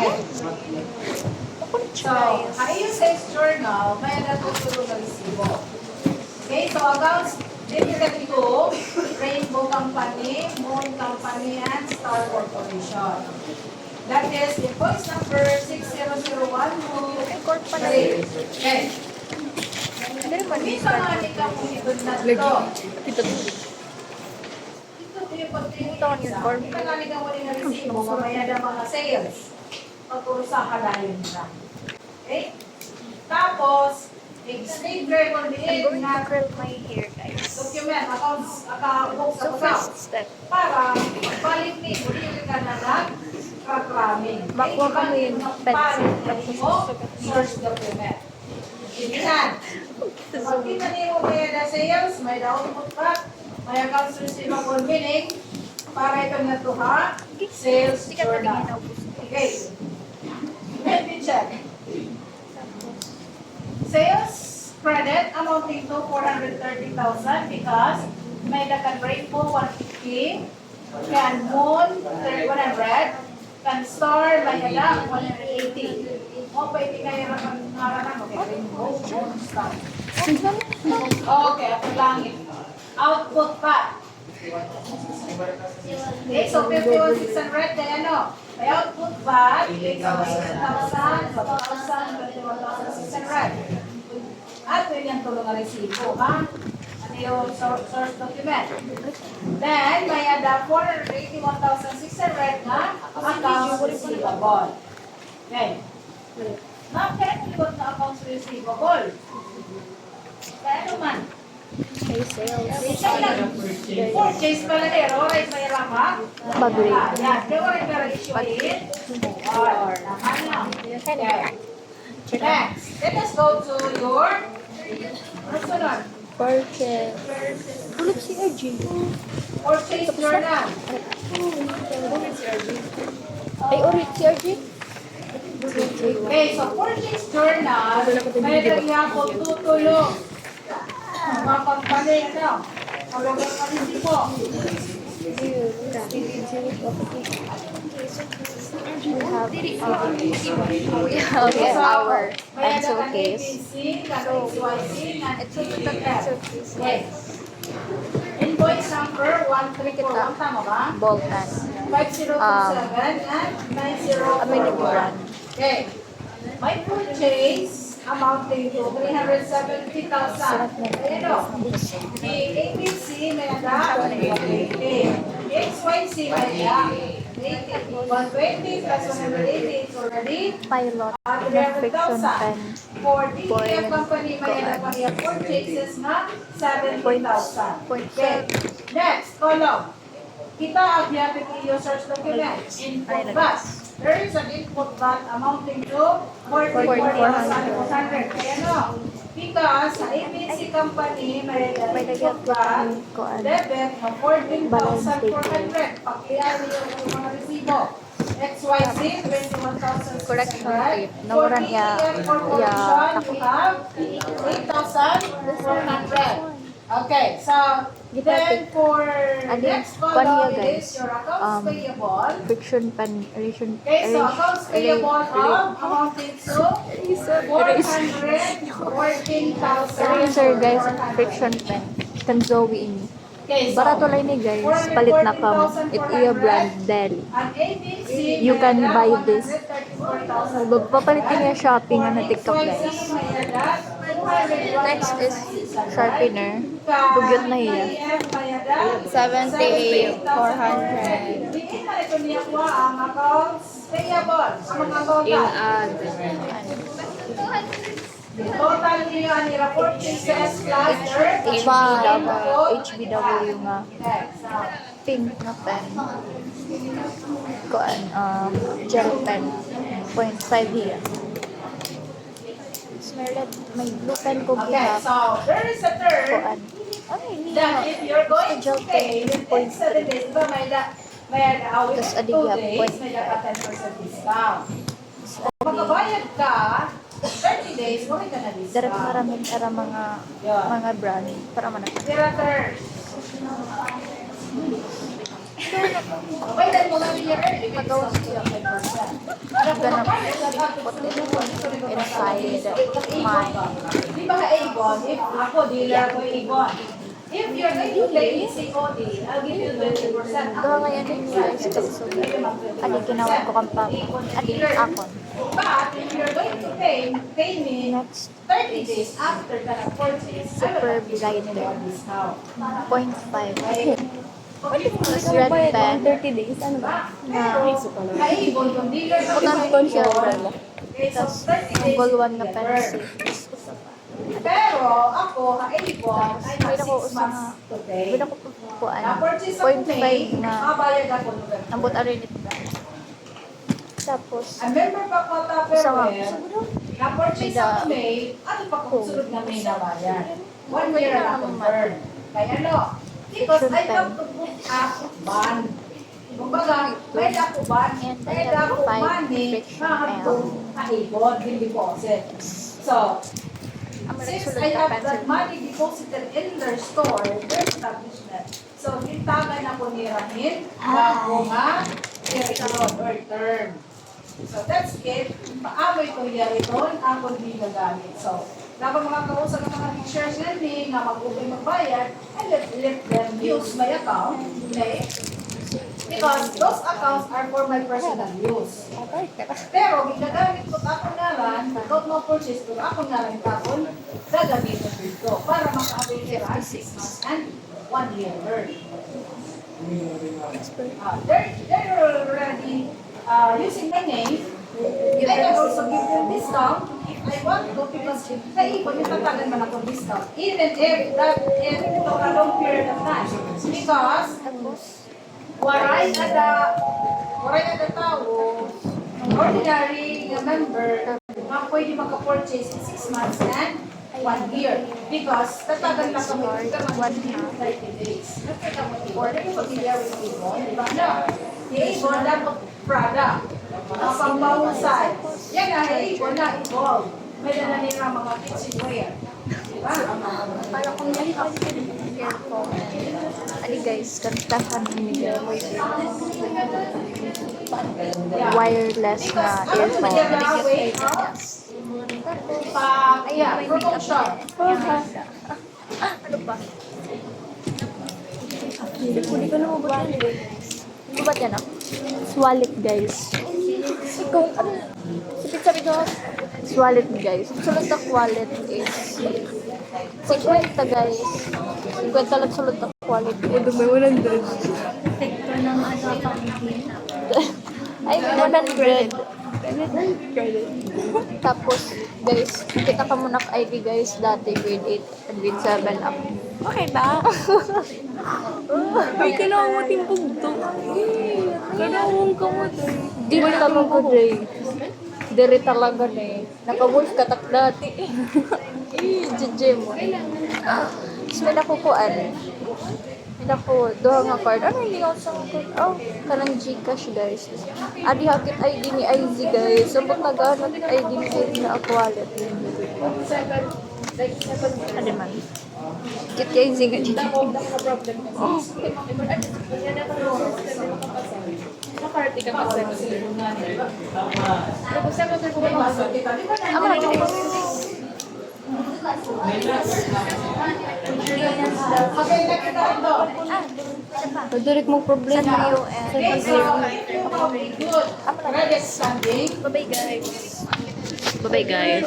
Okay. So, ang iyong sales journal, may natutulong na resibo. Okay, so accounts related to Rainbow Company, Moon Company, and Star Corporation. That is invoice number 6001 to 3. Okay. Dito nga ni ka kung ito na ito. Ito nga ni ka mo rin na resibo, mamaya na mga sales. Pag-urusa ka layo nila. Okay? Tapos, explain record din na curl my hair, guys. document, accounts, books So, of first accounts. step. Para, pagbalik ni, muli ka na nag-programming. Makuha kami yung pencil. Source document. Inihan. Pag kita niyo may the sales, may the output back, may accounts receivable meaning, para ito natuha, sales journal. Okay. Let me check. Sales credit amounting to 430,000 because may dakan Rainbow 150, can Moon 100, can Star Mayada 180. O pwede kayo nararamdaman mo kay Rainbow Moon Star. Okay, ako langit. Output pa. Okay, so 51,600 kaya ano? May output ba? 8,000, 12,000, 21,600. At yun yung tulong na resibo, ha? Ano yung source document? Then, may ada 481,600 na accounts receivable. Okay. Ma'am, kaya nalibot na accounts receivable? Kaya ano man? Okay, sales. Purchase pala eh, oray pa yung lama. Bagoy. Yan, kaya oray pa rin issuein. Or, naman lang. Okay. Next, let us go to your personal. Purchase. Tulog si RG. Purchase journal. Ay, ulit si RG? Okay, so purchase journal, may nagyapon tutulong. Mapagpali, ano? Paglagang kanisi po. We have our pencil case. So, Ito the pencil case. yes. Invoice number 1341, tama ba? Ball pen. 5027 and 90. American brand. Okay. My purchase amounting to 370,000. Ayan o. The ABC may ada 180. XYZ may ada 120 plus 180 is already Pilot. Non-fiction 300,000. pen. For DTF company may ada pa niya purchases na 70,000. Okay. Next, column. Kita ang yapit users document. Input VAT. There is an input VAT amounting to 44,400. Kaya no? Because sa ABC company may input VAT debit na 14,400. Pakiyari yung mga resibo. XYZ, 21,600. Correction tape. Nawaran niya. Corporation, we have 8,400. Okay, so then for next column is your accounts payable. Fiction pen. Okay, so accounts payable of amounting to 414,000. Eraser guys, fiction pen. Kan Zoe ini. Okay, so Barato lang ni guys, palit na kam. It iya brand Dell. ang ABC, You can may buy ada this. 134,000. Magpapalitin niya shopping na TikTok guys. XYZ, may ada 201,600. Next is sharpener. Dugyot na iya. 78,400. Bigyan pa ito niya po ang accounts payable. Ang mga total. Total niyo ang purchases plus HBW nga. Pink na pen. Kuan, gel pen. 0.5 here. Scarlet, may blue pen ko Okay, gihap. so there is a term Kuan. Ano yun? that if you're going to pay within 7 days, diba may within Tas 2 adigya, days, may ka 10% discount. Kung magkabayad ka, 30 days, mo ka na Darap discount. maraming para mga brand. Para manag. There are terms. Okay, then mo kami niya early, pag-gawa siya 5%. gonna put it inside my Di ba ka-Avon? If ako, dealer ko Avon. If you're going to play with COD, I'll give you 20%. gawa ngayon din guys kasi adi ginawa ko kang papa adi akon But if you're going to pay me next 30 days after ka na-purchase, I will super give you blinder 20% discount. 0.5 Tapos red pen 30 days, ano ba? na ka-Avon, yung dealer ko pagkakon siya Okay, so 30 days. number 1 na together. pencil Pero ako, ka-Avon, I have Pwede ko 6 months to pay. pwede ko pupuan Na-purchase ako 0.5 na kabayad ako November. nambot arin ito tapos Ang member pa ko Isa nga. Tupperware, na-purchase ako May, ano pa kung sunod na May na bayan? 1 year na confirm. Kaya ano? Because I have to put a bond. Kumbaga, may ako bond, And I may have ako 5 money, friction na to ka-Avon, din deposit. So, since I have that money deposited in their store, their establishment, so kintagan ako ni Rahim bago nga i-record or term. So that's it. Paamoy ko i-record, ako hindi gagamit. So, dapat mga kausap ng mga teachers namin na mag-upay magbayad, and let them use my account, okay? Because those accounts are for my personal use. Pero, ginagamit ko ako na rin, without no purchase ko, ako na rin tapon, gagamitin ko para maka-avail sila 6 months and 1 year earn. They're already using my name. I can also give them discount if I want to because naipon yung tatagan man akong discount. Even if that is for a long period of time. Because waray ada tao, ordinary member na pwede maka-purchase in 6 months and 1 year. Because tatagan lang kami ka 30 days. Or familiar with Avon, di ba na? Yung Avon dapat product. Ang pangmahusay. Yan na, Avon na evolve. May dala nila mga kitchenware. Di ba? para kung yan ako adi guys kantahan ni wireless na earphone yes Promotion. ano pa hindi ko na mabot yan ano ba yan wallet guys ikaw ano sabi ko wallet guys sulod na wallet is 50 guys 50 lang sulod na wallet May 100. ay 100 tapos guys kita ka muna ID guys dati grade 8 and grade 7 up Okay ba? Ay, kailangan mo timpog to. Kailangan ka mo to. di mo tama ko Dre dire talaga na eh naka-wolf katak dati GG mo so may nakukuan may naku doha nga card ano hindi ako sa card oh kanang Gcash guys adi hakit ID ni IZ guys sabot nagahanap ID ni IZ na ako wallet adi man kit kay IZ nga dito Nakarty ka pa sa ama na dito Okay, next ito. Padurik mo problema. San Rio and Thank you. Good. Credit standing. bye bye guys Bye-bye, guys.